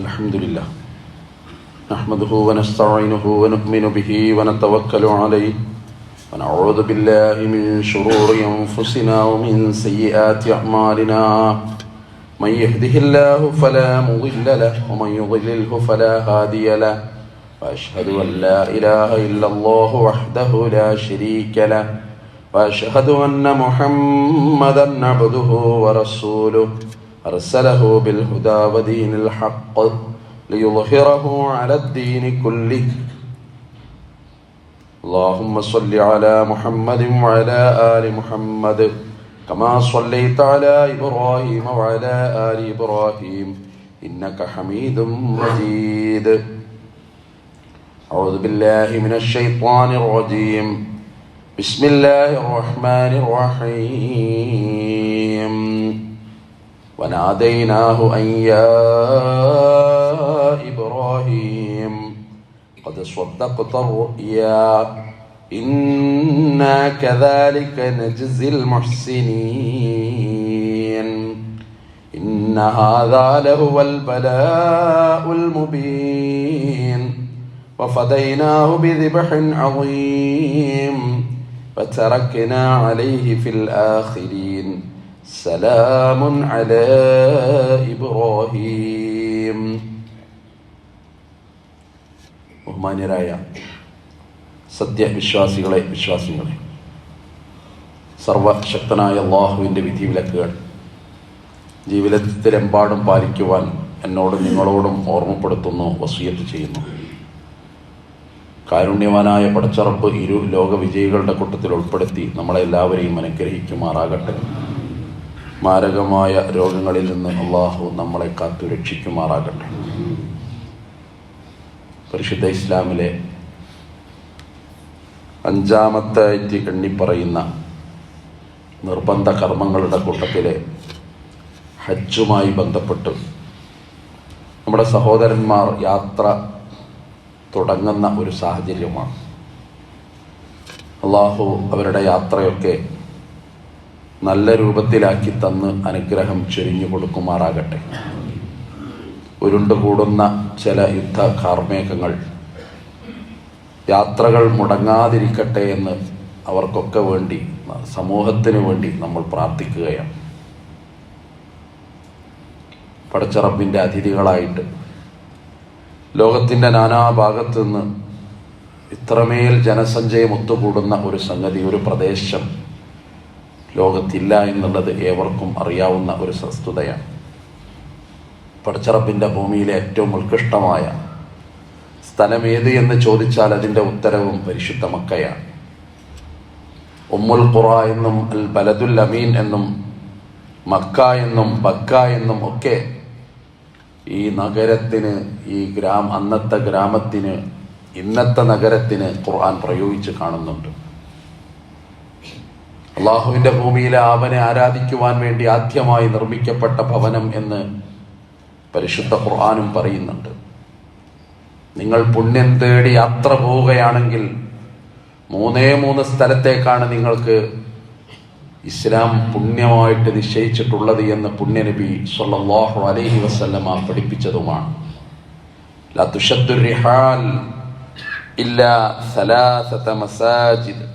الحمد لله نحمده ونستعينه ونؤمن به ونتوكل عليه ونعوذ بالله من شرور أنفسنا ومن سيئات أعمالنا من يهده الله فلا مضل له ومن يضلله فلا هادي له وأشهد أن لا إله إلا الله وحده لا شريك له وأشهد أن محمدا عبده ورسوله أرسله بالهدى ودين الحق ليظهره على الدين كله اللهم صل على محمد وعلى آل محمد كما صليت على إبراهيم وعلى آل إبراهيم إنك حميد مجيد أعوذ بالله من الشيطان الرجيم بسم الله الرحمن الرحيم وناديناه أن يا إبراهيم قد صدقت الرؤيا إنا كذلك نجزي المحسنين إن هذا لهو البلاء المبين وفديناه بذبح عظيم وتركنا عليه في الآخرين سلام على إبراهيم. ബഹുമാന്യരായ സത്യവിശ്വാസികളെ, വിശ്വാസികളെ, സർവശക്തനായ അല്ലാഹുവിൻ്റെ വിധിവിലക്കുകൾ ജീവിതത്തിലെമ്പാടും പാലിക്കുവാൻ എന്നോടും നിങ്ങളോടും ഓർമ്മപ്പെടുത്തുന്നു, വസിയത്ത് ചെയ്യുന്നു. കാരുണ്യവാനായ പടച്ചറപ്പ് ഇരു ലോക വിജയികളുടെ കൂട്ടത്തിൽ ഉൾപ്പെടുത്തി നമ്മളെല്ലാവരെയും അനുഗ്രഹിക്കുമാറാകട്ടെ. മാരകമായ രോഗങ്ങളിൽ നിന്ന് അള്ളാഹു നമ്മളെ കാത്തു രക്ഷിക്കുമാറാകട്ടെ. പരിശുദ്ധ ഇസ്ലാമിലെ അഞ്ചാമത്തായിട്ട് എണ്ണിപ്പറയുന്ന നിർബന്ധ കർമ്മങ്ങളുടെ കൂട്ടത്തിലെ ഹജ്ജുമായി ബന്ധപ്പെട്ട് നമ്മുടെ സഹോദരന്മാർ യാത്ര തുടങ്ങുന്ന ഒരു സാഹചര്യമാണ്. അള്ളാഹു അവരുടെ യാത്രയൊക്കെ നല്ല രൂപത്തിലാക്കി തന്ന് അനുഗ്രഹം ചൊരിഞ്ഞു കൊടുക്കുമാറാകട്ടെ. ഉരുണ്ടുകൂടുന്ന ചില യുദ്ധ കാർമേഘങ്ങൾ യാത്രകൾ മുടങ്ങാതിരിക്കട്ടെ എന്ന് അവർക്കൊക്കെ വേണ്ടി, സമൂഹത്തിന് വേണ്ടി നമ്മൾ പ്രാർത്ഥിക്കുകയാണ്. പടച്ച റബ്ബിൻ്റെ അതിഥികളായിട്ട് ലോകത്തിൻ്റെ നാനാഭാഗത്തു നിന്ന് ഇത്രമേൽ ജനസഞ്ചയം ഒത്തുകൂടുന്ന ഒരു സംഗതി, ഒരു പ്രദേശം ലോകത്തില്ല എന്നുള്ളത് ഏവർക്കും അറിയാവുന്ന ഒരു വസ്തുതയാണ്. പടച്ചറപ്പിൻ്റെ ഭൂമിയിലെ ഏറ്റവും ഉത്കൃഷ്ടമായ സ്ഥലം ഏത് എന്ന് ചോദിച്ചാൽ അതിൻ്റെ ഉത്തരവും പരിശുദ്ധ മക്കയാണ്. ഉമ്മുൽ ഖുറ എന്നും അൽ ബലദുൽ അമീൻ എന്നും മക്ക എന്നും ബക്ക എന്നും ഒക്കെ ഈ നഗരത്തിന്, ഈ അന്നത്തെ ഗ്രാമത്തിന്, ഇന്നത്തെ നഗരത്തിന് ഖുർആൻ പ്രയോഗിച്ച് കാണുന്നുണ്ട്. അള്ളാഹുവിൻ്റെ ഭൂമിയിലെ അവനെ ആരാധിക്കുവാൻ വേണ്ടി ആദ്യമായി നിർമ്മിക്കപ്പെട്ട ഭവനം എന്ന് പരിശുദ്ധ ഖുർആനും പറയുന്നുണ്ട്. നിങ്ങൾ പുണ്യം തേടി യാത്ര പോവുകയാണെങ്കിൽ 3 സ്ഥലത്തേക്കാണ് നിങ്ങൾക്ക് ഇസ്ലാം പുണ്യമായിട്ട് നിശ്ചയിച്ചിട്ടുള്ളത് എന്ന് പുണ്യനബി സ്വല്ലല്ലാഹു അലൈഹി വസല്ലമ പഠിപ്പിച്ചതുമാണ്. ലാ തുശദ്ദു റിഹാൽ ഇല്ലാ സലാസത മസാജിദ്.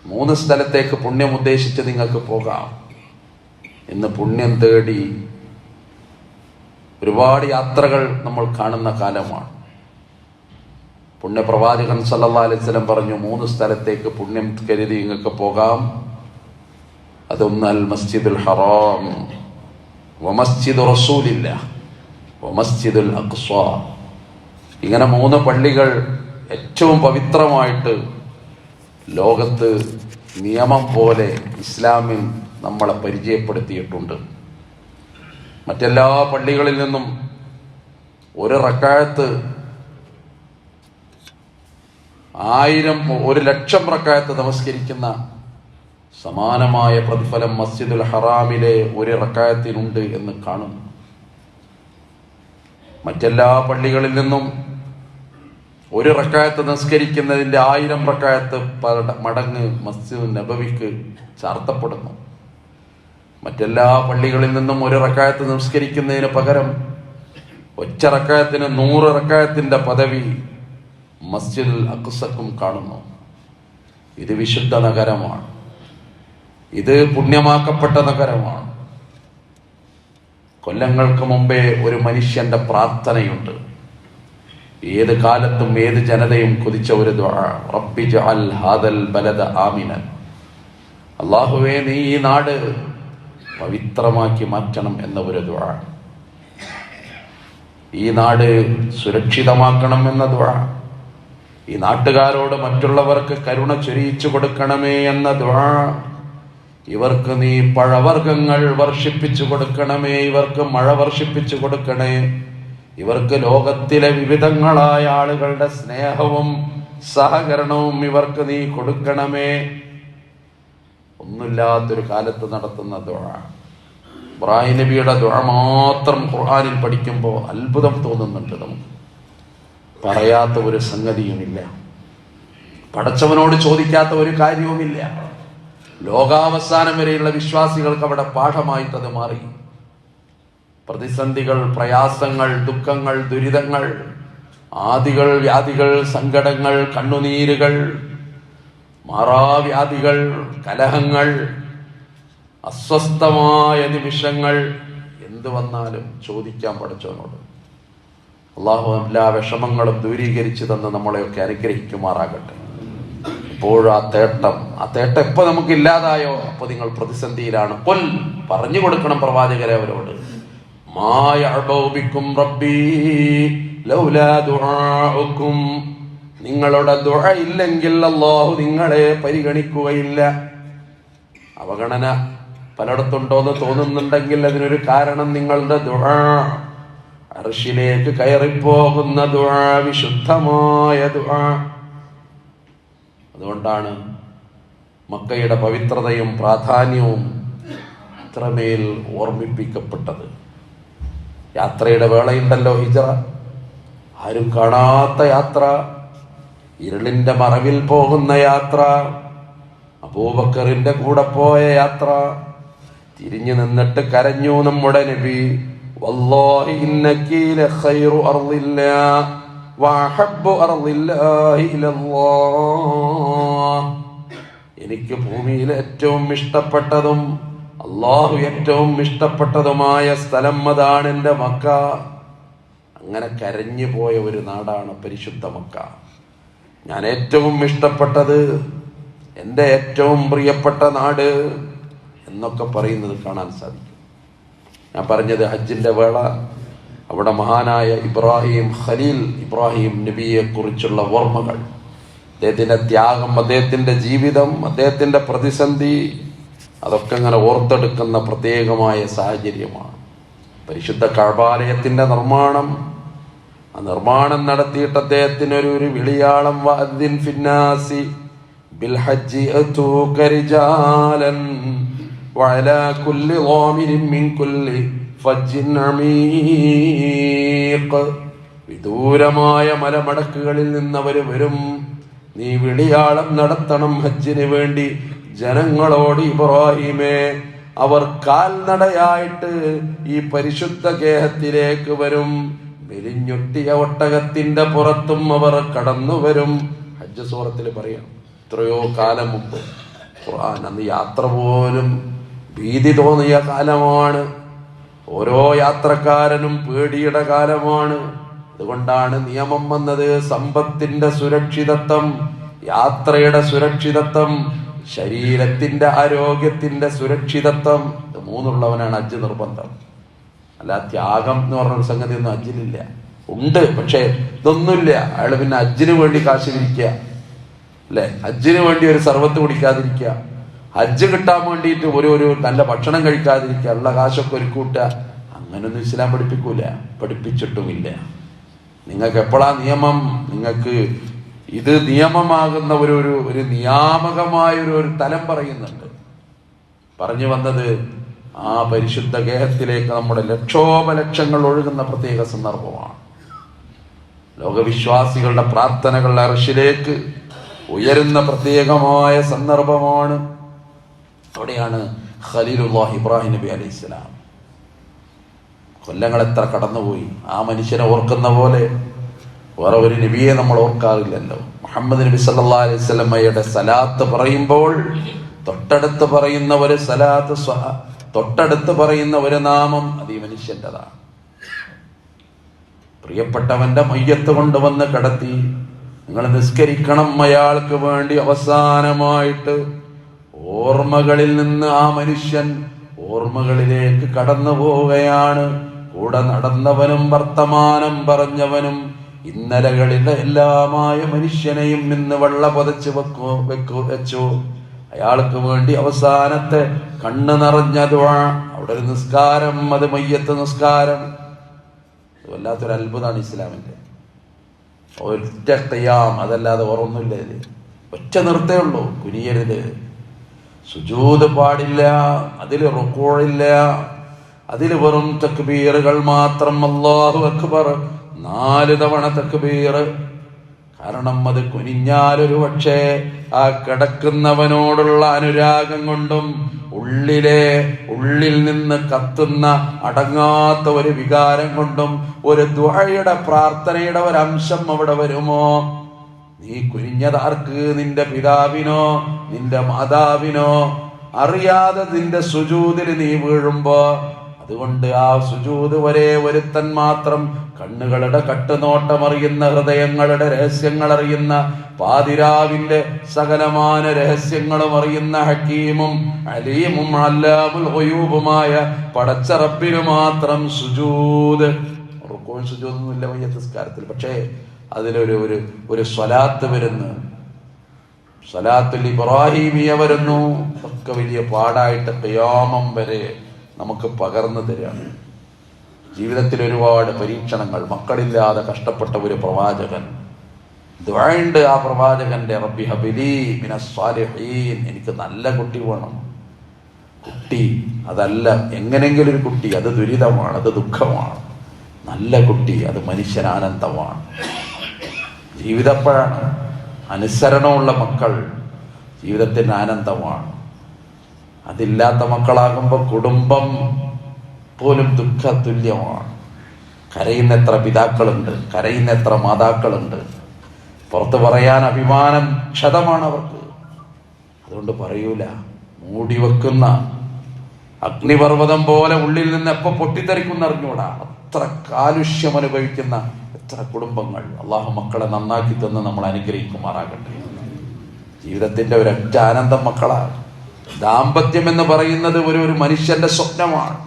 3 സ്ഥലത്തേക്ക് പുണ്യം ഉദ്ദേശിച്ച് നിങ്ങൾക്ക് പോകാം. ഇന്ന് പുണ്യം തേടി ഒരുപാട് യാത്രകൾ നമ്മൾ കാണുന്ന കാലമാണ്. പുണ്യപ്രവാചകൻ സല്ലല്ലാഹു അലൈഹി വസല്ലം പറഞ്ഞു, 3 സ്ഥലത്തേക്ക് പുണ്യം കരുതി നിങ്ങൾക്ക് പോകാം. അതൊന്ന് അൽ മസ്ജിദുൽ ഹറാം വ മസ്ജിദു റസൂലില്ലാഹ് വ മസ്ജിദുൽ അഖ്സ. ഇങ്ങനെ 3 പള്ളികൾ ഏറ്റവും പവിത്രമായിട്ട് ലോകത്ത് നിയമം പോലെ ഇസ്ലാമിൽ നമ്മളെ പരിചയപ്പെടുത്തിയിട്ടുണ്ട്. മറ്റെല്ലാ പള്ളികളിൽ നിന്നും ഒരു റക്അത്ത് 1,00,000 റക്അത്ത് നമസ്കരിക്കുന്ന സമാനമായ പ്രതിഫലം മസ്ജിദുൽ ഹറാമിലെ ഒരു റക്അത്തിനുണ്ട് എന്ന് കാണുന്നു. മറ്റെല്ലാ പള്ളികളിൽ നിന്നും ഒരു റക്അത്ത് നമസ്കരിക്കുന്നതിൻ്റെ 1000 റക്അത്ത് മടങ്ങ് മസ്ജിദ് നബവിക്ക് ചാർത്തപ്പെടുന്നു. മറ്റെല്ലാ പള്ളികളിൽ നിന്നും ഒരു റക്അത്ത് നിസ്കരിക്കുന്നതിന് പകരം ഒറ്റ റക്അത്തിന് 100 റക്അത്തിന്റെ പദവി മസ്ജിദുൽ അഖ്സക്കും കാണുന്നു. ഇത് വിശുദ്ധ നഗരമാണ്, ഇത് പുണ്യമാക്കപ്പെട്ട നഗരമാണ്. കൊല്ലങ്ങൾക്ക് മുമ്പേ ഒരു മനുഷ്യന്റെ പ്രാർത്ഥനയുണ്ട്, ഏത് കാലത്തും ഏത് ജനതയും കൊതിച്ച ഒരു ദുആ, റബ്ബി ജഅൽ ഹാദൽ ബലദ ആമിനൻ. അല്ലാഹുവേ, നീ ഈ നാട് പവിത്രമാക്കി മാറ്റണം എന്ന ഒരു ദുആ, ഈ നാട് സുരക്ഷിതമാക്കണം എന്ന ദുആ, ഈ നാട്ടുകാരോട് മറ്റുള്ളവർക്ക് കരുണ ചൊരിയിച്ചു കൊടുക്കണമേ എന്ന ദുആ, ഇവർക്ക് നീ പഴവർഗ്ഗങ്ങൾ വർഷിപ്പിച്ചു കൊടുക്കണമേ, ഇവർക്ക് മഴ വർഷിപ്പിച്ചു കൊടുക്കണേ, ഇവർക്ക് ലോകത്തിലെ വിവിധങ്ങളായ ആളുകളുടെ സ്നേഹവും സഹകരണവും ഇവർക്ക് നീ കൊടുക്കണമേ. ഒന്നുമില്ലാത്തൊരു കാലത്ത് നടത്തുന്ന ദുആ, ഇബ്രാഹിം നബിയുടെ ദുആ മാത്രം ഖുർആനിൽ പഠിക്കുമ്പോൾ അത്ഭുതം തോന്നുന്നുണ്ട്. നമുക്ക് പറയാത്ത ഒരു സംഗതിയുമില്ല, പടച്ചവനോട് ചോദിക്കാത്ത ഒരു കാര്യവുമില്ല. ലോകാവസാനം വരെയുള്ള വിശ്വാസികൾക്ക് അവിടെ പാഠമായിട്ടത് മാറി. പ്രതിസന്ധികൾ, പ്രയാസങ്ങൾ, ദുഃഖങ്ങൾ, ദുരിതങ്ങൾ, ആദികൾ, വ്യാധികൾ, സങ്കടങ്ങൾ, കണ്ണുനീരുകൾ, മാറാവ്യാധികൾ, കലഹങ്ങൾ, അസ്വസ്ഥമായ നിമിഷങ്ങൾ, എന്ത് വന്നാലും ചോദിക്കാൻ പഠിച്ചവനോട്. അള്ളാഹു എല്ലാ വിഷമങ്ങളും ദൂരീകരിച്ചു തന്ന് നമ്മളെയൊക്കെ അനുഗ്രഹിക്കുമാറാകട്ടെ. ഇപ്പോഴും ആ തേട്ടം എപ്പോ നമുക്ക് ഇല്ലാതായോ അപ്പൊ നിങ്ങൾ പ്രതിസന്ധിയിലാണ്. കൊൽ പറഞ്ഞു കൊടുക്കണം പ്രവാചകരെ അവരോട്, മാ യഅബഉ ബിക്കും റബ്ബി ലൗലാ ദുആഉക്കും. നിങ്ങളുടെ ദുആ ഇല്ലെങ്കിൽ അല്ലാഹു നിങ്ങളെ പരിഗണിക്കുകയില്ല. അവഗണന പലയിടത്തുണ്ടോന്ന് തോന്നുന്നുണ്ടെങ്കിൽ അതിനൊരു കാരണം നിങ്ങളുടെ ദുആ, അർശിലേക്ക് കയറിപ്പോകുന്ന ദുആ, വിശുദ്ധമായ ദുആ. അതുകൊണ്ടാണ് മക്കയുടെ പവിത്രതയും പ്രാധാന്യവും ഇത്രമേൽ ഓർമ്മിപ്പിക്കപ്പെട്ടത്. യാത്രയുടെ വേളയുണ്ടല്ലോ, ഹിജ്റ, ആരും കാണാത്ത യാത്ര, ഇരുളിന്റെ മറവിൽ പോകുന്ന യാത്ര, അബൂബക്കറിന്റെ കൂടെ പോയ യാത്ര. തിരിഞ്ഞു നിന്നിട്ട് കരഞ്ഞു നമ്മുടെ നബി, വല്ലാഹി ഇന്നകി ലഖൈറു അർളില്ലാഹ് വഅഹബ്ബു അർളില്ലാഹി ഇലല്ലാഹ്. എനിക്ക് ഭൂമിയിൽ ഏറ്റവും ഇഷ്ടപ്പെട്ടതും അല്ലാഹു ഏറ്റവും ഇഷ്ടപ്പെട്ടതുമായ സ്ഥലം അതാണ് എൻ്റെ മക്ക. അങ്ങനെ കരഞ്ഞു പോയ ഒരു നാടാണ് പരിശുദ്ധ മക്ക. ഞാൻ ഏറ്റവും ഇഷ്ടപ്പെട്ടത്, എൻ്റെ ഏറ്റവും പ്രിയപ്പെട്ട നാട് എന്നൊക്കെ പറയുന്നത് കാണാൻ സാധിക്കും. ഞാൻ പറഞ്ഞത് ഹജ്ജിന്റെ വേള, അവിടെ മഹാനായ ഇബ്രാഹിം ഖലീൽ ഇബ്രാഹിം നബിയെ കുറിച്ചുള്ള ഓർമ്മകൾ, അദ്ദേഹത്തിന്റെ ത്യാഗം, അദ്ദേഹത്തിന്റെ ജീവിതം, അദ്ദേഹത്തിന്റെ പ്രതിസന്ധി, അതൊക്കെ ഇങ്ങനെ ഓർത്തെടുക്കുന്ന പ്രത്യേകമായ സാഹചര്യമാണ്. പരിശുദ്ധ കഅബാലയത്തിന്റെ നിർമ്മാണം, ആ നിർമ്മാണം നടത്തിയിട്ട് അദ്ദേഹത്തിന് ഒരു വിളിയാളം, വഅദ്ദിൻ ഫിന്നാസി ബിൽ ഹജ്ജി അതൂക റിജാലൻ വഅലാ കുല്ലി ളാമിരിൻ മിൻ കുല്ലി ഫജ്ജിൻ അമീഖ്. വിദൂരമായ മലമടക്കുകളിൽ നിന്നവർ വരും, നീ വിളിയാളം നടത്തണം ഹജ്ജിന് വേണ്ടി ജനങ്ങളോട്. ഇബ്രാഹിമേ, അവർ കാൽനടയായിട്ട് ഈ പരിശുദ്ധ ഗേഹത്തിലേക്ക് വരും, മെലിഞ്ഞൊട്ടിയ ഒട്ടകത്തിന്റെ പുറത്തും അവർ കടന്നു വരും. ഹജ്ജ് സൂറത്തിൽ പറയാം, എത്രയോ കാലം മുമ്പ് ഖുർആൻ. അന്ന് യാത്ര പോലും ഭീതി തോന്നിയ കാലമാണ്, ഓരോ യാത്രക്കാരനും പേടിയുടെ കാലമാണ്. അതുകൊണ്ടാണ് നിയമം വന്നത്, സമ്പത്തിന്റെ സുരക്ഷിതത്വം, യാത്രയുടെ സുരക്ഷിതത്വം, ശരീരത്തിന്റെ ആരോഗ്യത്തിന്റെ സുരക്ഷിതത്വം, ഇത് മൂന്നുള്ളവനാണ് ഹജ്ജ് നിർബന്ധം. അല്ല ത്യാഗം എന്ന് പറഞ്ഞൊരു സംഗതി ഒന്നും ഹജ്ജിലില്ല. ഉണ്ട്, പക്ഷെ ഇതൊന്നുമില്ല. അയാൾ പിന്നെ ഹജ്ജിന് വേണ്ടി കാശ് വിരിക്കുക, അല്ലെ, ഹജ്ജിന് വേണ്ടി ഒരു സർവത്ത് കുടിക്കാതിരിക്കുക, ഹജ്ജ് കിട്ടാൻ വേണ്ടിയിട്ട് ഒരു നല്ല ഭക്ഷണം കഴിക്കാതിരിക്കുക, ഉള്ള കാശൊക്കെ ഒരു കൂട്ടുക, അങ്ങനൊന്നും ഇസ്ലാം പഠിപ്പിക്കൂല, പഠിപ്പിച്ചിട്ടുമില്ല. നിങ്ങൾക്ക് എപ്പോഴാ നിയമം, നിങ്ങൾക്ക് ഇത് നിയമമാകുന്ന ഒരു നിയാമകമായ ഒരു തലം പറയുന്നുണ്ട്. പറഞ്ഞു വന്നത്, ആ പരിശുദ്ധ ഗേഹത്തിലേക്ക് നമ്മുടെ ലക്ഷോപലക്ഷങ്ങൾ ഒഴുകുന്ന പ്രത്യേക സന്ദർഭമാണ്. ലോകവിശ്വാസികളുടെ പ്രാർത്ഥനകൾ അർശിലേക്ക് ഉയരുന്ന പ്രത്യേകമായ സന്ദർഭമാണ്. അവിടെയാണ് ഖലീലുല്ലാഹി ഇബ്രാഹിം നബി അലൈഹിസ്സലാം. കൊല്ലങ്ങൾ എത്ര കടന്നുപോയി. ആ മനുഷ്യനെ ഓർക്കുന്ന പോലെ വേറെ ഒരു നബിയെ നമ്മൾ ഓർക്കാറില്ലല്ലോ. മുഹമ്മദ് നബി സല്ലല്ലാഹു അലൈഹി വസല്ലമയുടെ സലാത്ത് പറയുമ്പോൾ തൊട്ടടുത്ത് പറയുന്ന ഒരു സലാത്ത്, തൊട്ടടുത്ത് പറയുന്ന ഒരു നാമം അത് ഈ മനുഷ്യൻ്റെതാണ്. പ്രിയപ്പെട്ടവന്റെ മയ്യത്ത് കൊണ്ടുവന്ന് കിടത്തി നിങ്ങൾ നിസ്കരിക്കണം അയാൾക്ക് വേണ്ടി. അവസാനമായിട്ട് ഓർമ്മകളിൽ നിന്ന് ആ മനുഷ്യൻ ഓർമ്മകളിലേക്ക് കടന്നു പോവുകയാണ്. കൂടെ നടന്നവനും വർത്തമാനം പറഞ്ഞവനും ഇന്നലകളിലെ എല്ലാമായ മനുഷ്യനെയും ഇന്ന് വെള്ള പൊതച്ച് വെച്ചു. അയാൾക്ക് വേണ്ടി അവസാനത്തെ കണ്ണ് നിറഞ്ഞ ദുആ. അവിടെ ഒരു നിസ്കാരം, അത് മയ്യത്ത് നിസ്കാരം. വല്ലാത്തൊരു അത്ഭുതമാണ് ഇസ്ലാമിന്റെ. ഒറ്റ ഖിയാം, അതല്ലാതെ ഓർമ്മൊന്നുമില്ല. ഇത് ഒറ്റ നിർത്തേ ഉള്ളൂ. കുനിയരുത്, സുജൂദ് പാടില്ല, അതിൽ റുകൂഇല്ല, അതിൽ വെറും തക്ബീറുകൾ മാത്രം. അല്ലാഹു അക്ബർ 4 തവണ തക്ബീർ. കാരണം അത് കുനിഞ്ഞാലൊരു പക്ഷേ ആ കിടക്കുന്നവനോടുള്ള അനുരാഗം കൊണ്ടും ഉള്ളിൽ നിന്ന് കത്തുന്ന അടങ്ങാത്ത ഒരു വികാരം കൊണ്ടും ഒരു ദുആയുടെ പ്രാർത്ഥനയുടെ ഒരു അംശം അവിടെ വരുമോ? നീ കുനിഞ്ഞതാർക്ക്? നിന്റെ പിതാവിനോ നിന്റെ മാതാവിനോ? അറിയാതെ നിന്റെ സുജൂദിൽ നീ വീഴുമ്പോ, അതുകൊണ്ട് ആ സുജൂദ് വരെ ഒരുത്തൻ മാത്രം കണ്ണുകളുടെ കട്ടുനോട്ടമറിയുന്ന, ഹൃദയങ്ങളുടെ രഹസ്യങ്ങൾ അറിയുന്ന, പാതിരാവിന്റെ സകലമാന രഹസ്യങ്ങളും അറിയുന്ന ഹക്കീമും അലീമും അല്ലാമുൽ ഗുയൂബുമായ പടച്ച റബ്ബിന് മാത്രം സുജൂദ്. റുക്കൂ സുജൂദൊന്നുമില്ല മയ്യത്ത് നിസ്കാരത്തിൽ. പക്ഷേ അതിലൊരു സ്വലാത്ത് വരുന്നു, സ്വലാത്തുൽ ഇബ്രാഹിമിയ വരുന്നു. ഒക്കെ വലിയ പാടായിട്ട് ഖിയാമം വരെ നമുക്ക് പകർന്നു തരാണ്. ജീവിതത്തിൽ ഒരുപാട് പരീക്ഷണങ്ങൾ. മക്കളില്ലാതെ കഷ്ടപ്പെട്ട ഒരു പ്രവാചകൻ, ദുആണ്ട് ആ പ്രവാചകന്റെ, റബ്ബി ഹബിലി മിനസ് സ്വാലിഹീൻ, എനിക്ക് നല്ല കുട്ടി വേണം. കുട്ടി അതല്ല എങ്ങനെങ്കിലും ഒരു കുട്ടി, അത് ദുരിതമാണ്, അത് ദുഃഖമാണ്. നല്ല കുട്ടി അത് മനുഷ്യനാനന്ദമാണ്. ജീവിതപ്പോഴാണ് അനുസരണമുള്ള മക്കൾ ജീവിതത്തിന് ആനന്ദമാണ്. അതില്ലാത്ത മക്കളാകുമ്പോൾ കുടുംബം പോലും ദുഃഖതുല്യമാണ്. കരയുന്ന എത്ര പിതാക്കളുണ്ട്, കരയുന്ന എത്ര മാതാക്കളുണ്ട്. പുറത്ത് പറയാൻ അഭിമാനം ക്ഷതമാണ് അവർക്ക്. അതുകൊണ്ട് പറയൂല. മൂടിവെക്കുന്ന അഗ്നിപർവ്വതം പോലെ ഉള്ളിൽ നിന്ന് എപ്പോൾ പൊട്ടിത്തെറിക്കുന്ന അറിഞ്ഞൂടാ. അത്ര കാലുഷ്യം അനുഭവിക്കുന്ന എത്ര കുടുംബങ്ങൾ. അള്ളാഹു മക്കളെ നന്നാക്കി തന്ന് നമ്മൾ അനുഗ്രഹിക്കുമാറാകട്ടെ. ജീവിതത്തിന്റെ ഒരൊറ്റ ആനന്ദം മക്കളാണ്. ദാമ്പത്യം എന്ന് പറയുന്നത് ഒരു മനുഷ്യന്റെ സ്വപ്നമാണ്.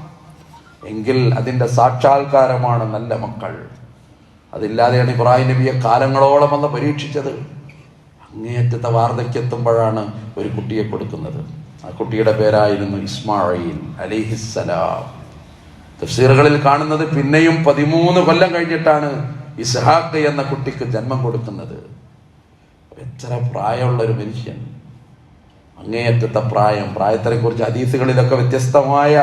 എങ്കിൽ അതിന്റെ സാക്ഷാത്കാരമാണ് നല്ല മക്കൾ. അതില്ലാതെയാണ് ഇബ്രാഹിം നബിയെ കാലങ്ങളോളം അന്ന് പരീക്ഷിച്ചത്. അങ്ങേയറ്റത്തെ വാർദ്ധക്യത്തുമ്പോഴാണ് ഒരു കുട്ടിയെ കൊടുക്കുന്നത്. ആ കുട്ടിയുടെ പേരായിരുന്നു ഇസ്മായിൽ അലൈഹിസ്സലാം. തഫ്സീറുകളിൽ കാണുന്നത് പിന്നെയും 13 കൊല്ലം കഴിഞ്ഞിട്ടാണ് ഇസ്ഹാഖ് എന്ന കുട്ടിക്ക് ജന്മം കൊടുക്കുന്നത്. എത്ര പ്രായമുള്ള ഒരു മനുഷ്യൻ, അങ്ങേയറ്റത്തെ പ്രായത്തിനെ കുറിച്ച് ഹദീസുകളിലൊക്കെ വ്യത്യസ്തമായ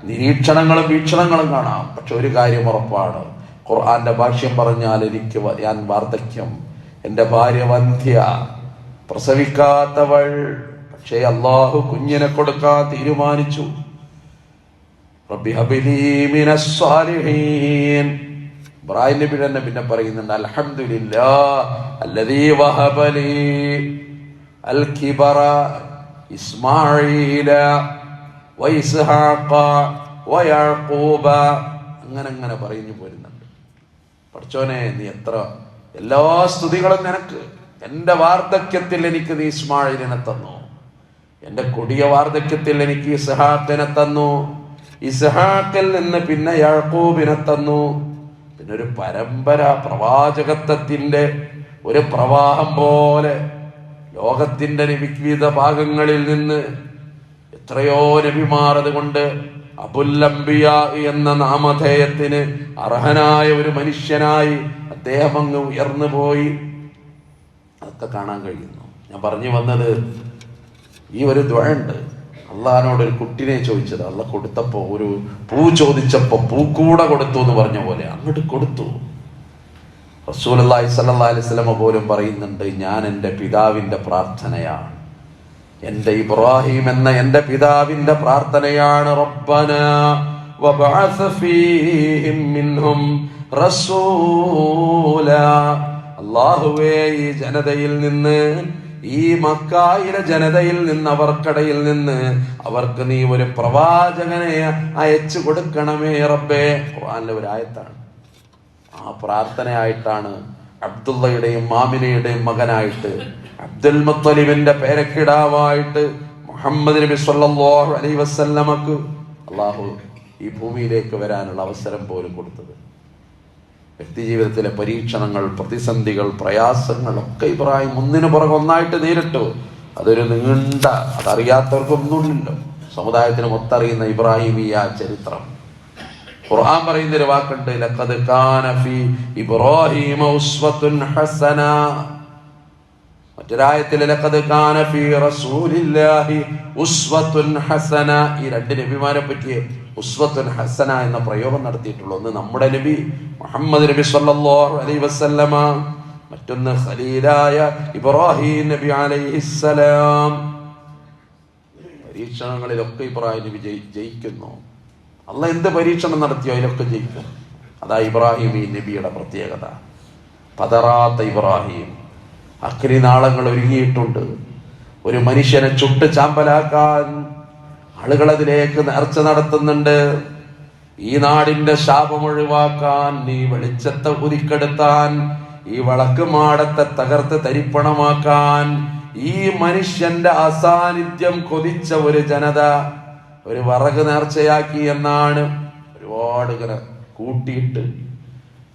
നിരീക്ഷണങ്ങളും വീക്ഷണങ്ങളും കാണാം. പക്ഷെ ഒരു കാര്യം ഉറപ്പാണ്, ഖുർആന്റെ ഭാഷ്യം പറഞ്ഞാൽ ഞാൻ വാർദ്ധക്യം, എൻ്റെ ഭാര്യ വന്ധ്യ, പ്രസവിക്കാത്തവൾ. പക്ഷേ അള്ളാഹു കുഞ്ഞിനെ കൊടുക്കാൻ തീരുമാനിച്ചു. റബ്ബി ഹബിലി മിനസ് സ്വാലിഹീൻ. ഇബ്രാഹിം നബി തന്നെ പിന്നെ പറയുന്നുണ്ട്, അൽഹംദുലില്ലാഹ് അല്ലദീ വഹബലി അൽ കിബറ ഇസ്മാഈല വഇസ്ഹാഖ വയഅഖൂബ. അങ്ങനെ പറഞ്ഞു പോരുന്നുണ്ട്. പഠിച്ചോനെ, നീ എത്ര എല്ലാ സ്തുതികളും നിനക്ക്. എൻ്റെ വാർദ്ധക്യത്തിൽ എനിക്ക് നീ ഇസ്മാഈലിനെ തന്നു, എൻ്റെ കൊടിയ വാർദ്ധക്യത്തിൽ എനിക്ക് ഇസ്ഹാഖിനെ തന്നു, ഇസ്ഹാഖിൽ നിന്ന് പിന്നെ യാക്കൂബിനെ തന്നു. പിന്നെ ഒരു പരമ്പര, പ്രവാചകത്വത്തിന്റെ ഒരു പ്രവാഹം പോലെ ലോകത്തിന്റെ വിവിധ ഭാഗങ്ങളിൽ നിന്ന് എത്രയോ നബിമാർ. അതുകൊണ്ട് അബുൽ അംബിയ എന്ന നാമധേയത്തിന് അർഹനായ ഒരു മനുഷ്യനായി അദ്ദേഹം അങ്ങ് ഉയർന്നു പോയി. അതൊക്കെ കാണാൻ കഴിയുന്നു. ഞാൻ പറഞ്ഞു വന്നത്, ഈ ഒരു ദുആണ്ട് അള്ളാഹിനോട് ഒരു കുട്ടിനെ ചോദിച്ചത്. അള്ളാഹ് കൊടുത്തപ്പോ, ഒരു പൂ ചോദിച്ചപ്പോ പൂക്കൂടെ കൊടുത്തു എന്ന് പറഞ്ഞ പോലെ അങ്ങോട്ട് കൊടുത്തു. റസൂലുള്ളാഹി സ്വല്ലല്ലാഹി അലൈഹി വസല്ലം പോലും പറയുന്നുണ്ട്, ഞാൻ എൻ്റെ പിതാവിൻ്റെ പ്രാർത്ഥനയാണ് എന്റെ ഇബ്രാഹിം എന്ന എന്റെ പിതാവിന്റെ പ്രാർത്ഥനയാണ്. റബ്ബനാ വബഅസ് ഫീഹിം മിൻഹും റസൂലാ. അല്ലാഹുവേ, ഈ ജനതയിൽ നിന്ന്, ഈ മക്കായിലെ ജനതയിൽ നിന്ന്, അവർക്കിടയിൽ നിന്ന് അവർക്ക് നീ ഒരു പ്രവാചകനെ അയച്ചു കൊടുക്കണമേ റബ്ബേ. ഖുർആനിലെ ഒരു ആയത്താണ്. ആ പ്രാർത്ഥനയായിട്ടാണ് അബ്ദുള്ളയുടെയും മാമിനയുടെയും മകനായിട്ട്, അബ്ദുൽ മുത്തലിബിന്റെ പേരക്കിടാവായിട്ട് മുഹമ്മദ് നബി സല്ലല്ലാഹു അലൈഹി വസല്ലമക്ക് അള്ളാഹു ഈ ഭൂമിയിലേക്ക് വരാനുള്ള അവസരം പോലും കൊടുത്തത്. വ്യക്തി ജീവിതത്തിലെ പരീക്ഷണങ്ങൾ, പ്രതിസന്ധികൾ, പ്രയാസങ്ങൾ ഒക്കെ ഇബ്രാഹിം ഒന്നിനു പുറകെ ഒന്നായിട്ട് നേരിട്ടു. അതൊരു നീണ്ട, അതറിയാത്തവർക്കൊന്നുമില്ലല്ലോ, സമുദായത്തിന് മൊത്തറിയുന്ന ഇബ്രാഹിമിയ ചരിത്രം. ഖുർആൻ പറയുന്നൊരു വാക്കുണ്ട്, ലഖദ് കാന ഫീ ഇബ്രാഹീമ ഉസ്വത്തുൻ ഹസന. മറ്റൊരായത്തിൽ ലഖദ് കാന ഫീ റസൂലില്ലാഹി ഉസ്വത്തുൻ ഹസന. ഈ രണ്ട് നബിമാരെ പറ്റി ഉസ്വത്തുൻ ഹസന എന്ന പ്രയോഗം നടത്തിയിട്ടുള്ളൂ. ഒന്ന് നമ്മുടെ നബി മുഹമ്മദ് നബി സല്ലല്ലാഹു അലൈഹി വസല്ലമ, മറ്റൊന്ന് ഖലീലായ ഇബ്രാഹിം നബി അലൈഹിസ്സലാം. പരീക്ഷണങ്ങളിലൊക്കെ ഇബ്രാഹിം നബി ജയിക്കുന്നു. അള്ളാഹ് എന്ത് പരീക്ഷണം നടത്തിയോ അതിലൊക്കെ ജയിക്കും. അതാ ഇബ്രാഹിം ഈ നബിയുടെ പ്രത്യേകത. പതറാത്ത ഇബ്രാഹിം. അഗ്നിനാളങ്ങൾ ഒരുങ്ങിയിട്ടുണ്ട്. ഒരു മനുഷ്യനെ ചുട്ട് ചാമ്പലാക്കാൻ ആളുകൾ അതിലേക്ക് നേർച്ച നടത്തുന്നുണ്ട്. ഈ നാടിന്റെ ശാപം ഒഴിവാക്കാൻ, ഈ വെളിച്ചത്തെ ഉദിക്കെടുത്താൻ, ഈ വിളക്ക് മാടത്തെ തകർത്ത് തരിപ്പണമാക്കാൻ, ഈ മനുഷ്യന്റെ അസാന്നിധ്യം കൊതിച്ച ഒരു ജനത ഒരു വിറക് നേർച്ചയാക്കി എന്നാണ്. ഒരുപാട് ഇങ്ങനെ കൂട്ടിയിട്ട്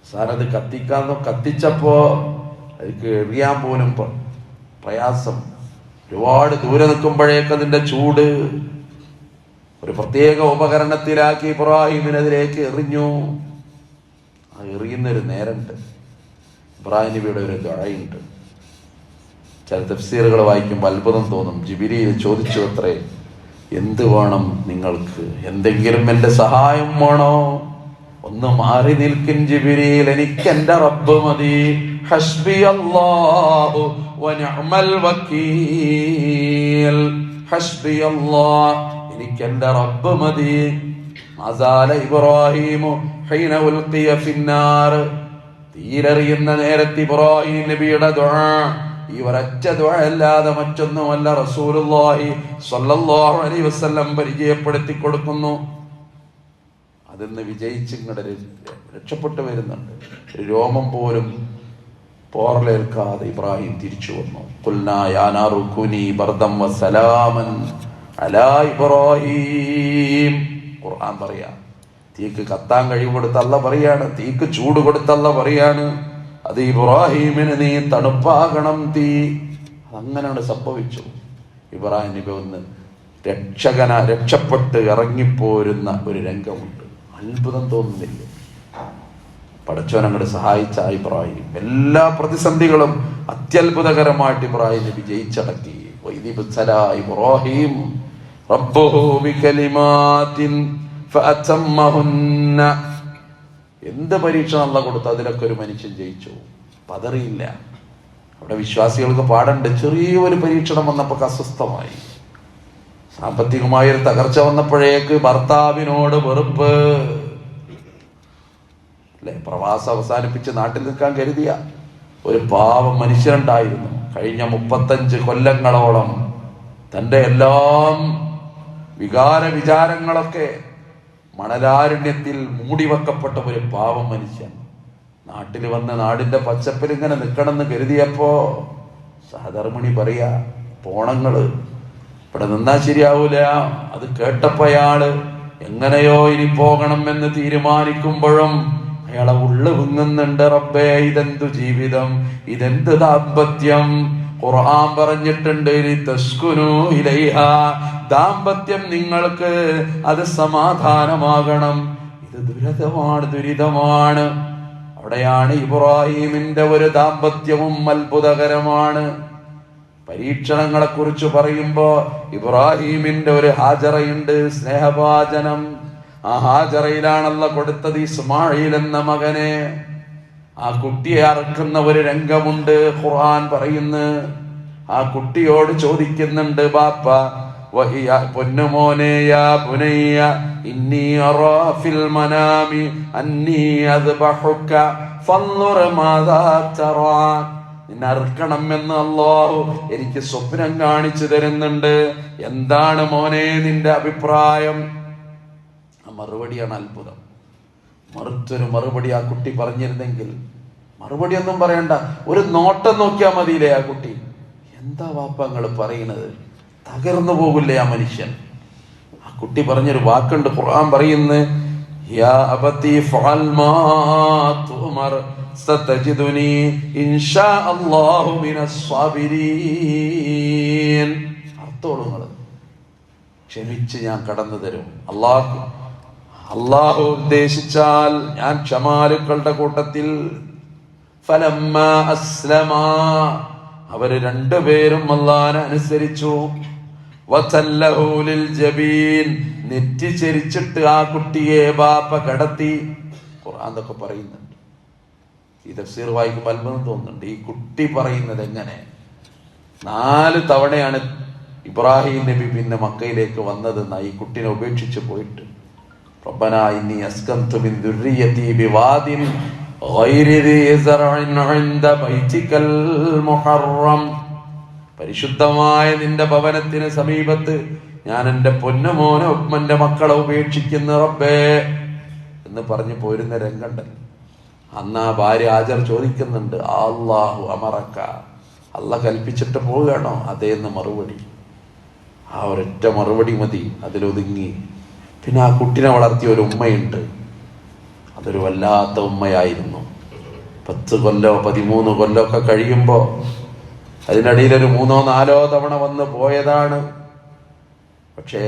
സാരത് കത്തിച്ചപ്പോ അതിക്ക് എറിയാൻ പോലും പ്രയാസം. ഒരുപാട് ദൂരെ നിൽക്കുമ്പോഴേക്ക് അതിന്റെ ചൂട് ഒരു പ്രത്യേക ഉപകരണത്തിലാക്കി ഇബ്രാഹിമിനെതിരേക്ക് എറിഞ്ഞു. ആ എറിയുന്നൊരു നേരമുണ്ട്. ഇബ്രാഹിം നബിയുടെ ഒരു ദുആയുണ്ട്. ചില തഫ്സീറുകൾ വായിക്കുമ്പോൾ അത്ഭുതം തോന്നും. ജിബ്രീൽ ചോദിച്ചു അത്രേ, എന്ത് വേണം നിങ്ങൾക്ക്? എന്തെങ്കിലും എന്റെ സഹായം വേണോ? ഒന്ന് മാറി നിൽക്കിൻ ജിബ്രീൽ, എനിക്ക് എന്റെ റബ്ബ് മതി. ഹസ്ബി അല്ലാഹു വനിഅമൽ വകീൽ. ഹസ്ബി അല്ലാഹ്, എനിക്ക് എന്റെ റബ്ബ് മതി. അസാല ഇബ്രാഹിമു ഹീന ഉൽഖിയ ഫിന്നാർ. തീരെറിയുന്ന നേരത്ത് ഇബ്രാഹിം നബിയുടെ ദുആ ഈ ഒരൊറ്റ ദുആ അല്ലാതെ മറ്റൊന്നുമല്ല റസൂലുള്ളാഹി സ്വല്ലല്ലാഹു അലൈഹി വസല്ലം പരിചയപ്പെടുത്തി കൊടുക്കുന്നു. അതിന്ന് വിജയിച്ച് ഇങ്ങോട്ട് രക്ഷപ്പെട്ടു വരുന്നുണ്ട്. ഒരു രോമം പോലും പോറലേൽക്കാതെ ഇബ്രാഹിം തിരിച്ചു വന്നു. ഖുൽനാ യാ നാറു കുനി ബർദം വസലാമൻ അലാ ഇബ്രാഹിം. ഖുർആൻ പറയാ, തീക്ക് കത്താൻ കഴിവ് കൊടുത്ത അല്ലാഹ് പറയാണ്, തീക്ക് ചൂട് കൊടുത്ത അല്ലാഹ് പറയാണ്, അത് ഇബ്രാഹിമിന് നീ തണുപ്പാകണം തീ. അങ്ങനെയാണ് സംഭവിച്ചു. ഇബ്രാഹിം നബി ഒന്ന് രക്ഷപ്പെട്ട് ഇറങ്ങിപ്പോരുന്ന ഒരു രംഗമുണ്ട്. അത്ഭുതം തോന്നുന്നില്ല? പടച്ചോൻ അങ്ങോട്ട് സഹായിച്ച ഇബ്രാഹിം എല്ലാ പ്രതിസന്ധികളും അത്യത്ഭുതകരമായിട്ട് ഇബ്രാഹിം നബി ജയിച്ചടക്കി. ഇബ്രാഹിം റബ്ബുഹു ബികലിമാത്തിൻ ഫഅതമ്മഹുന്ന. എന്ത് പരീക്ഷണം അല്ലാഹ് കൊടുത്തു അതിലൊക്കെ ഒരു മനുഷ്യൻ ജയിച്ചു, പതറിയില്ല. അവിടെ വിശ്വാസികൾക്ക് പാടുണ്ട്. ചെറിയൊരു പരീക്ഷണം വന്നപ്പോൾ അസ്വസ്ഥമായി. സാമ്പത്തികമായൊരു തകർച്ച വന്നപ്പോഴേക്ക് ഭർത്താവിനോട് വെറുപ്പ്. അല്ലെ, പ്രവാസം അവസാനിപ്പിച്ച് നാട്ടിൽ നിൽക്കാൻ കരുതിയ ഒരു പാവം മനുഷ്യനുണ്ടായിരുന്നു. കഴിഞ്ഞ 35 കൊല്ലങ്ങളോളം തൻ്റെ എല്ലാം വിചാരങ്ങളൊക്കെ മണലാരണ്യത്തിൽ മൂടിവെക്കപ്പെട്ട ഒരു പാവം മനുഷ്യൻ നാട്ടിൽ വന്ന് നാടിന്റെ പച്ചപ്പിൽ ഇങ്ങനെ നിൽക്കണമെന്ന് കരുതിയപ്പോ സഹധർമ്മിണി പറയാ, പോണങ്ങള് ഇവിടെ നിന്നാ ശരിയാവൂല. അത് കേട്ടപ്പോ അയാള് എങ്ങനെയോ ഇനി പോകണം എന്ന് തീരുമാനിക്കുമ്പോഴും അയാളെ ഉള്ളു വിങ്ങുന്നുണ്ട്. റബ്ബേ, ഇതെന്തു ജീവിതം, ഇതെന്ത് ദാമ്പത്യം. ഖുർആൻ പറഞ്ഞിട്ടുണ്ട്, തസ്കുനു ഇലൈഹാ, ദാമ്പത്യം നിങ്ങൾക്ക് അത് സമാധാനമാകണം. ഇത് ദുരിതമാണ്. അവിടെയാണ് ഇബ്രാഹിമിന്റെ ഒരു ദാമ്പത്യവും അത്ഭുതകരമാണ്. പരീക്ഷണങ്ങളെ കുറിച്ച് പറയുമ്പോ ഇബ്രാഹിമിന്റെ ഒരു ഹാജറയുണ്ട്, സ്നേഹഭാജനം. ആ ഹാജറയിലാണല്ലോ കൊടുത്തത് ഇസ്മായിൽ എന്ന മകനെ. ആ കുട്ടിയെ അറക്കുന്ന ഒരു രംഗമുണ്ട്. ഖുർആൻ പറയുന്നു, ആ കുട്ടിയോട് ചോദിക്കുന്നുണ്ട് ബാപ്പ, പൊന്നുമോനെ, യാ ബുനയ്യ ഇന്നി അറാ ഫിൽ മനാമി അന്നി അദ്ബഹുക ഫൻദുർ മാദാ തറാ. നിന്നെ അറുക്കണം എന്ന് അല്ലാഹു എനിക്ക് സ്വപ്നം കാണിച്ചു തരുന്നുണ്ട്. എന്താണ് മോനെ നിന്റെ അഭിപ്രായം? ആ മറുപടിയാണ് അത്ഭുതം. മറുത്തൊരു മറുപടി ആ കുട്ടി പറഞ്ഞിരുന്നെങ്കിൽ, മറുപടി ഒന്നും പറയണ്ട, ഒരു നോട്ടം നോക്കിയാൽ മതിയില്ലേ ആ കുട്ടി. എന്താ വാപ്പ നിങ്ങൾ പറയുന്നത്? തകർന്നു പോകില്ലേ ആ മനുഷ്യൻ? ആ കുട്ടി പറഞ്ഞൊരു വാക്കുണ്ട്, ഖുർആൻ പറയുന്നു, യാ അബതി ഫഅൽ മാ തുമർ സതജിദുനി ഇൻഷാ അല്ലാഹു മിനസ് സാബിരീൻ. അർത്ഥോളുങ്ങൾ ക്ഷമിച്ച് ഞാൻ കടന്നു തരും. അള്ളാഹു ഉദ്ദേശിച്ചാൽ ഞാൻ ക്ഷമാലുക്കളുടെ കൂട്ടത്തിൽ. ഫലമ്മാ അസ്ലമാ, അവര് രണ്ടുപേരും അല്ലാഹുവിനെ അനുസരിച്ചു. വതല്ലഹു ലിൽ ജബീൻ, നെറ്റി ചെരിച്ചിട്ട് ആ കുട്ടിയെ ബാപ്പ കടത്തി. ഖുർആൻ ഇതൊക്കെ പറയുന്നുണ്ട്. ഈ തഫ്സീർ വായിക്കുമ്പോൾ അത്ഭുതം തോന്നുന്നുണ്ട്. ഈ കുട്ടി പറയുന്നത് എങ്ങനെ? 4 തവണയാണ് ഇബ്രാഹിം നബി പിന്നെ മക്കയിലേക്ക് വന്നതെന്ന ഈ കുട്ടിനെ ഉപേക്ഷിച്ച് പോയിട്ട്. റബ്ബനാ ഇന്നി അസ്കൻതു മിൻ ദുർരിയതി ബിവാദിൻ ഗൈരി ദി സറഇൻ ഇൻദ ബൈതികൽ മുഹറം, പരിശുദ്ധമായ നിന്റെ ഭവനത്തിന് സമീപത്ത് ഞാൻ എൻ്റെ പൊന്നുമോനെ ഉമ്മന്റെ മക്കളെ ഉപേക്ഷിക്കുന്നു റബ്ബേ എന്ന് പറഞ്ഞു പോരുന്ന രംഗണ്ടല്ലോ. അന്ന് ആ ഭാര്യ ഹാജർ ചോദിക്കുന്നുണ്ട്, അല്ലാഹു അമറക്ക, അല്ല കൽപ്പിച്ചിട്ട് പോവുകയാണോ? അതേന്ന് മറുപടി. ആ ഒരൊറ്റ മറുപടി മതി, അതിലൊതുങ്ങി. പിന്നെ ആ കുട്ടിനെ വളർത്തിയ ഒരു ഉമ്മയുണ്ട്, അതൊരു വല്ലാത്ത ഉമ്മയായിരുന്നു. 10 കൊല്ലോ 13 കൊല്ലോ ഒക്കെ കഴിയുമ്പോ അതിനിടയിൽ ഒരു 3-4 തവണ വന്ന് പോയതാണ്. പക്ഷേ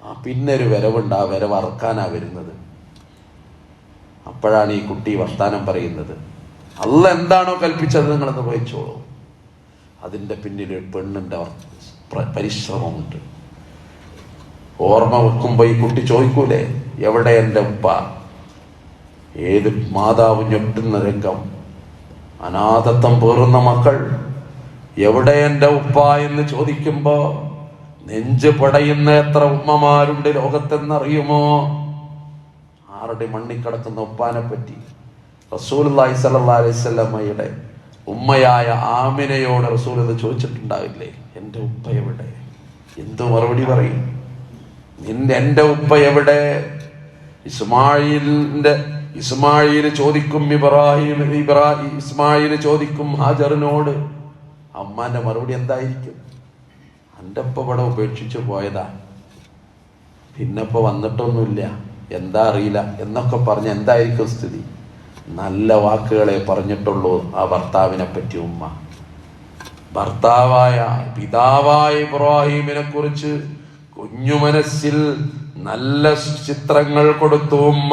ആ പിന്നെ ഒരു വരവുണ്ട്, ആ വരവ് അറക്കാനാ വരുന്നത്. അപ്പോഴാണ് ഈ കുട്ടി വർത്താനം പറയുന്നത്, അല്ല എന്താണോ കൽപ്പിച്ചത് നിങ്ങളെന്ന് വഹിച്ചോളൂ. അതിൻ്റെ പിന്നിൽ ഒരു പെണ്ണിൻ്റെ പരിശ്രമമുണ്ട്. ഓർമ്മ വെക്കുമ്പോ ഈ കുട്ടി ചോദിക്കൂലേ, എവിടെ എൻ്റെ ഉപ്പ? ഏത് മാതാവ് ഞെട്ടുന്ന രംഗം. അനാഥത്വം പേറുന്ന മക്കൾ, എവിടെ എൻ്റെ ഉപ്പ എന്ന് ചോദിക്കുമ്പോ നെഞ്ച് പടയുന്ന എത്ര ഉമ്മമാരുണ്ട് ലോകത്തെന്നറിയുമോ? ആരുടെ മണ്ണിക്കിടക്കുന്ന ഉപ്പാനെ പറ്റി റസൂലുള്ളാഹി സ്വല്ലല്ലാഹു അലൈഹി വസല്ലമയുടെ ഉമ്മയായ ആമിനയോട് റസൂൽ ഇത് ചോദിച്ചിട്ടുണ്ടാവില്ലേ, എൻ്റെ ഉപ്പ എവിടെ? എന്തു മറുപടി പറയും? എൻ്റെ ഉപ്പ എവിടെ? ഇസ്മായിൽ ചോദിക്കും ഇസ്മായിൽ ചോദിക്കും ഹാജറിനോട്. അമ്മാന്റെ മറുപടി എന്തായിരിക്കും? എൻ്റെ ഉപ്പ ഇവിടെ ഉപേക്ഷിച്ചു പോയതാ, പിന്നപ്പോ വന്നിട്ടൊന്നുമില്ല, എന്താ അറിയില്ല എന്നൊക്കെ പറഞ്ഞ് എന്തായിരിക്കും സ്ഥിതി? നല്ല വാക്കുകളെ പറഞ്ഞിട്ടുള്ളൂ ആ ഭർത്താവിനെ പറ്റി ഉമ്മ. ഭർത്താവായ പിതാവായ ഇബ്രാഹിമിനെ കുറിച്ച് കുഞ്ഞു മനസ്സിൽ നല്ല ചിത്രങ്ങൾ കൊടുത്തു ഉമ്മ.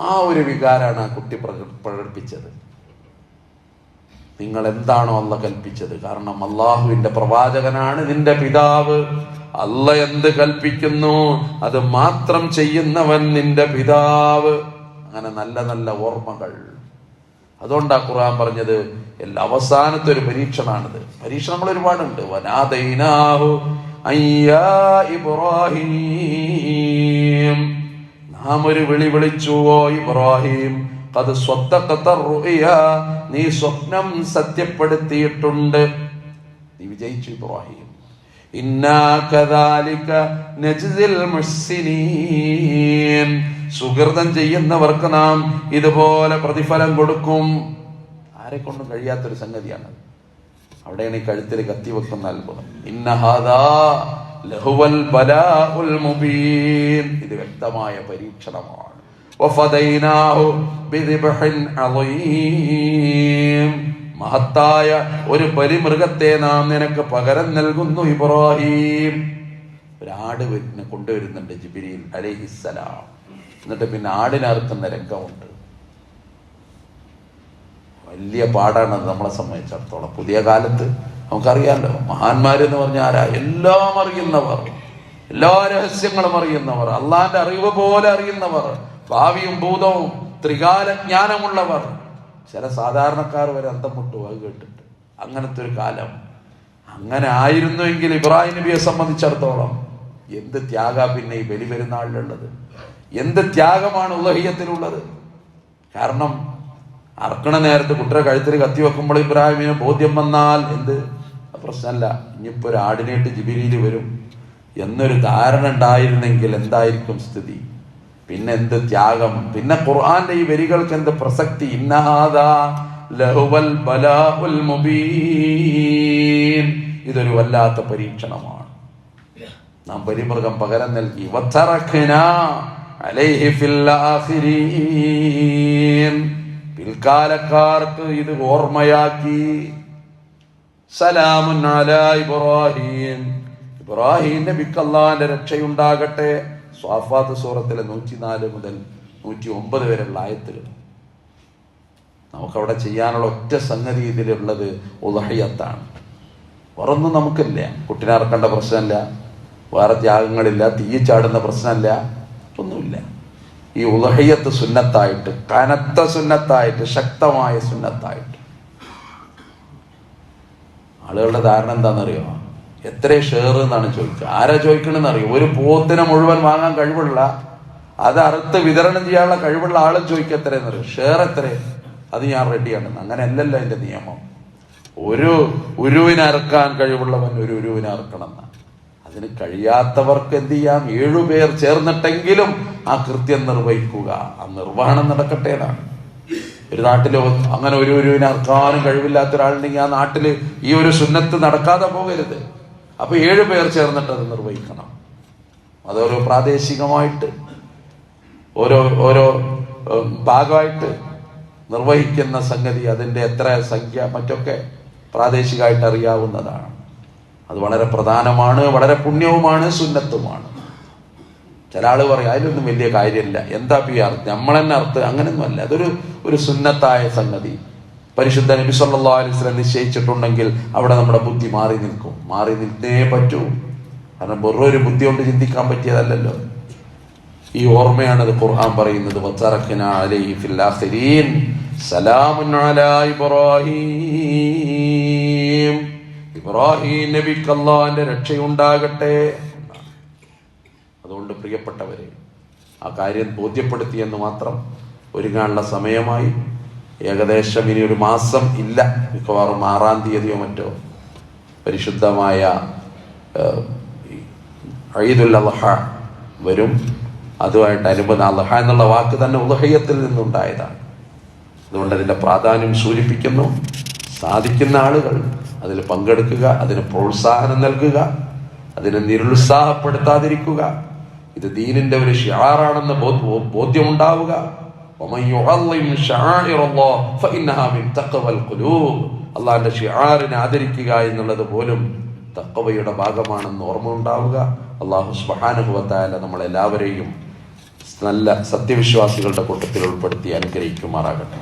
ആ ഒരു വികാരാണ് ആ കുട്ടി പ്രകടിപ്പിച്ചത്. നിങ്ങൾ എന്താണോ അല്ല കൽപ്പിച്ചത്, കാരണം അള്ളാഹുവിന്റെ പ്രവാചകനാണ് നിന്റെ പിതാവ്. അല്ല എന്ത് കൽപ്പിക്കുന്നു അത് മാത്രം ചെയ്യുന്നവൻ നിന്റെ പിതാവ്. അങ്ങനെ നല്ല നല്ല ഓർമ്മകൾ. അതുകൊണ്ടാ ഖുർആൻ പറഞ്ഞത് എല്ലാ അവസാനത്തെ ഒരു പരീക്ഷണാണിത്. പരീക്ഷണങ്ങൾ ഒരുപാടുണ്ട്. വനാദൈനാഹു അയ്യാ ഇബ്രാഹിം, നാം ഒരു വിളി വിളിച്ചുവോ ഇബ്രാഹിം, ഖദ് സ്വദ്ദഖത റുയ, നീ സ്വപ്നം സത്യപ്പെടുത്തിയിട്ടുണ്ട്, നീ വിജയിച്ചു ഇബ്രാഹിം. ഇന്നാ കദാലിക നജ്സിൽ മുഹ്സിനീൻ, സുകൃതം ചെയ്യുന്നവർക്ക് നാം ഇതുപോലെ പ്രതിഫലം കൊടുക്കും. ആരെ കൊണ്ടും കഴിയാത്തൊരു സംഗതിയാണ്. അവിടെയാണ് ഈ കഴുത്തിൽ കത്തിവെക്കുന്ന അത്ഭുതം. ഇന്ന ഹാദാ ലഹുവൽ ബലാഉൽ മുബീൻ, ഇത് വ്യക്തമായ പരീക്ഷണമാണ്. വഫദൈനാഹു ബിദിബ്ഹിൻ അളീം, മഹത്തായ ഒരു ബലിമൃഗത്തെ നാം നിനക്ക് പകരം നൽകുന്നു ഇബ്രാഹിം. ഒരാട് കൊണ്ടുവരുന്നുണ്ട് ജിബ്രീൽ അലൈഹിസ്സലാം. എന്നിട്ട് പിന്നെ ആടിനെ അറുക്കുന്ന രംഗമുണ്ട്. വലിയ പാടാണ് അത് നമ്മളെ സംബന്ധിച്ചിടത്തോളം. പുതിയ കാലത്ത് നമുക്കറിയാമല്ലോ, മഹാന്മാരെന്ന് പറഞ്ഞാൽ ആരാ? എല്ലാം അറിയുന്നവർ, എല്ലാ രഹസ്യങ്ങളും അറിയുന്നവർ, അള്ളാന്റെ അറിവ് പോലെ അറിയുന്നവർ, ഭാവിയും ഭൂതവും ത്രികാല ജ്ഞാനമുള്ളവർ. ചില സാധാരണക്കാർ വരെ അന്തം മുട്ടു അത് കേട്ടിട്ട്. അങ്ങനത്തെ ഒരു കാലം. അങ്ങനെ ആയിരുന്നുവെങ്കിൽ ഇബ്രാഹിം നബിയെ സംബന്ധിച്ചിടത്തോളം എന്ത് ത്യാഗ പിന്നെ ഈ ബലി പെരുന്നാളിലുള്ളത്, എന്ത് ത്യാഗമാണ് ഉളഹിയത്തിലുള്ളത്. കാരണം അർക്കണ നേരത്ത് കുട്ടിയുടെ കഴുത്തിൽ കത്തി വെക്കുമ്പോൾ ഇബ്രാഹിമിന് ബോധ്യം വന്നാൽ എന്ത് പ്രശ്നമല്ല, ഇനിയിപ്പോ ഒരു ആടിനേട്ട് ജിബിരിയിൽ വരും എന്നൊരു ധാരണ ഉണ്ടായിരുന്നെങ്കിൽ എന്തായിരിക്കും സ്ഥിതി? പിന്നെ എന്ത് ത്യാഗം! പിന്നെ ഖുർആന്റെ ഈ വരികൾക്ക് എന്ത് പ്രസക്തി! ഇന്നഹാദാ ലഹുവൽ ബലാഉൽ മുബീൻ. ഇതൊരു വല്ലാത്ത പരീക്ഷണമാണ്. നാം ബലിമൃഗം പകരം നൽകി. വതറക്നാ അലൈഹി ഫിൽ ആഖിരീൻ. പിൽക്കാലക്കാർക്ക് ഇത് ഓർമ്മയാക്കി. സലാമുൻ അലാ ഇബ്രാഹിം. ഇബ്രാഹിം നബിക്ക് അല്ലാഹുവിന്റെ രക്ഷയുണ്ടാകട്ടെ. സ്വാഫാത്ത് സൂറത്തിലെ 104 മുതൽ 109 വരെയുള്ള ആയത്തുകൾ. നമുക്കവിടെ ചെയ്യാനുള്ള ഒറ്റ സംഗതി ഇതിലുള്ളത് ഉളഹിയത്താണ്. വേറൊന്നും നമുക്കില്ല. കുട്ടിനെ ഇറക്കേണ്ട പ്രശ്നമില്ല, വേറെ ത്യാഗങ്ങളില്ല, തീ ചാടുന്ന പ്രശ്നമില്ല, ഒന്നുമില്ല. ഈ ഉളഹിയത്ത് സുന്നത്തായിട്ട്, കനത്ത സുന്നത്തായിട്ട്, ശക്തമായ സുന്നത്തായിട്ട്. ആളുകളുടെ ധാരണ എന്താണെന്നറിയോ? എത്ര ഷെയർ എന്നാണ് ചോദിക്കുക. ആരാ ചോദിക്കണമെന്ന് അറിയോ? ഒരു പോത്തിനെ മുഴുവൻ വാങ്ങാൻ കഴിവുള്ള, അത് അറുത്ത് വിതരണം ചെയ്യാനുള്ള കഴിവുള്ള ആളും ചോദിക്കുക എത്രയെന്നറിയോ? ഷെയർ എത്ര? അത് ഞാൻ റെഡിയാണെന്ന്. അങ്ങനെ അല്ലല്ലോ അതിന്റെ നിയമം. ഒരു ഉരുവിനെ അറുക്കാൻ കഴിവുള്ളവൻ ഒരു ഉരുവിനെ അറുക്കണം എന്നാണ്. അതിന് കഴിയാത്തവർക്ക് എന്ത് ചെയ്യാം? 7 പേർ ചേർന്നിട്ടെങ്കിലും ആ കൃത്യം നിർവഹിക്കുക. ആ നിർവഹണം നടക്കട്ടെ എന്നാണ്. ഒരു നാട്ടില് അങ്ങനെ ഒരു ഉരുവിനെ അറുക്കാനും കഴിവില്ലാത്ത ഒരാളുണ്ടെങ്കിൽ ആ നാട്ടില് ഈ ഒരു സുന്നത്ത് നടക്കാതെ പോകരുത്. അപ്പൊ 7 പേർ ചേർന്നിട്ട് അത് നിർവഹിക്കണം. അതോരോ പ്രാദേശികമായിട്ട് ഓരോ ഭാഗമായിട്ട് നിർവഹിക്കുന്ന സംഗതി, അതിന്റെ എത്ര സംഖ്യ മറ്റൊക്കെ പ്രാദേശികമായിട്ട് അറിയാവുന്നതാണ്. അത് വളരെ പ്രധാനമാണ്, വളരെ പുണ്യവുമാണ്, സുന്നത്തുമാണ്. ചില ആള് പറയും അതിലൊന്നും വലിയ കാര്യമില്ല, എന്താ ഈ അർത്ഥം, നമ്മളെന്നെ അർത്ഥം. അങ്ങനെയൊന്നുമല്ല. അതൊരു സുന്നത്തായ സംഗതി. പരിശുദ്ധ നബി സല്ലല്ലാഹു അലൈഹി വസല്ലം നിശ്ചയിച്ചിട്ടുണ്ടെങ്കിൽ അവിടെ നമ്മുടെ ബുദ്ധി മാറി നിൽക്കും. മാറി നിൽത്തേ പറ്റൂ. കാരണം വെറൊരു ബുദ്ധി കൊണ്ട് ചിന്തിക്കാൻ പറ്റിയതല്ലല്ലോ. ഈ ഓർമ്മയാണത് ഖുർആൻ പറയുന്നത്. വതറക്നാ അലൈഹി ഫിൽ ആഖിരീൻ സലാമുൻ അലാ ഇബ്രാഹിം. ഇബ്രാഹിം നബിക്ക് അല്ലാഹുവിന്റെ രക്ഷയുണ്ടാകട്ടെ. അതുകൊണ്ട് പ്രിയപ്പെട്ടവരെ, ആ കാര്യം ബോധ്യപ്പെടുത്തിയെന്ന് മാത്രം. ഒരുങ്ങാനുള്ള സമയമായി. ഏകദേശം ഇനി ഒരു മാസം ഇല്ല, മിക്കവാറും 6-ാം തീയതിയോ മറ്റോ പരിശുദ്ധമായ ഈദുൽ അദ്ഹ വരും. അതുമായിട്ട് അനുബന്ധ അദ്ഹ എന്നുള്ള വാക്ക് തന്നെ ഉളഹിയത്തിൽ നിന്നുണ്ടായതാണ്. അതുകൊണ്ട് അതിന്റെ പ്രാധാന്യം സൂചിപ്പിക്കുന്നു. സാധിക്കുന്ന ആളുകൾ അതിൽ പങ്കെടുക്കുക, അതിന് പ്രോത്സാഹനം നൽകുക, അതിനെ നിരുത്സാഹപ്പെടുത്താതിരിക്കുക. ഇത് ദീനിന്റെ ഒരു ഷിആറാണെന്ന് ബോധ്യമുണ്ടാവുക. അള്ളാഹിന്റെ ഷിആറിനെ ആദരിക്കുക എന്നുള്ളത് പോലും തഖ്വയുടെ ഭാഗമാണെന്ന് ഓർമ്മ ഉണ്ടാവുക. അല്ലാഹു സുബ്ഹാനഹു വ തആല നമ്മളെല്ലാവരെയും നല്ല സത്യവിശ്വാസികളുടെ കൂട്ടത്തിൽ ഉൾപ്പെടുത്തി അനുഗ്രഹിക്കുമാറാകട്ടെ.